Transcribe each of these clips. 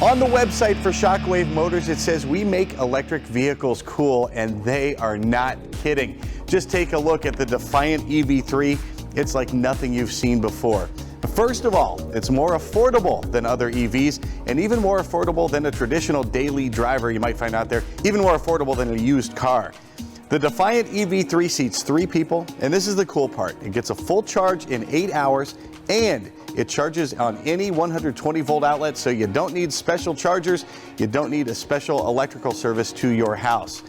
On the website for Shockwave Motors, it says we make electric vehicles cool, and they are not kidding. Just take a look at the Defiant EV3. It's like nothing you've seen before. First of all, it's more affordable than other EVs, and even more affordable than a traditional daily driver you might find out there, even more affordable than a used car. The Defiant EV3 seats 3 people, and this is the cool part. It gets a full charge in 8 hours, and it charges on any 120-volt outlet, so you don't need special chargers. You don't need a special electrical service to your house.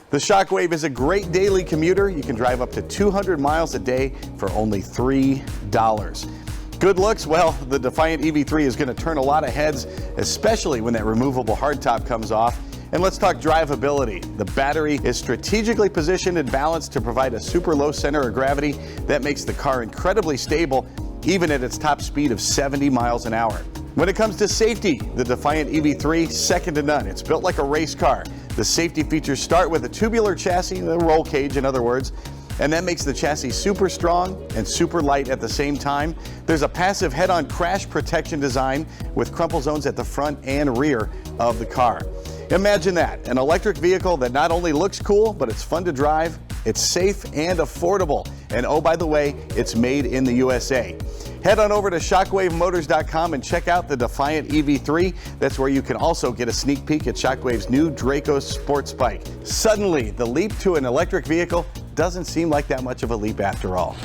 The Shockwave is a great daily commuter. You can drive up to 200 miles a day for only $3. Good looks? Well, the Defiant EV3 is going to turn a lot of heads, especially when that removable hardtop comes off. And let's talk drivability. The battery is strategically positioned and balanced to provide a super low center of gravity that makes the car incredibly stable, even at its top speed of 70 miles an hour. When it comes to safety, the Defiant EV3, second to none. It's built like a race car. The safety features start with a tubular chassis, the roll cage in other words, and that makes the chassis super strong and super light at the same time. There's a passive head-on crash protection design with crumple zones at the front and rear of the car. Imagine that, an electric vehicle that not only looks cool, but it's fun to drive, it's safe and affordable. And oh, by the way, it's made in the USA. Head on over to shockwavemotors.com and check out the Defiant EV3. That's where you can also get a sneak peek at Shockwave's new Draco sports bike. Suddenly, the leap to an electric vehicle doesn't seem like that much of a leap after all.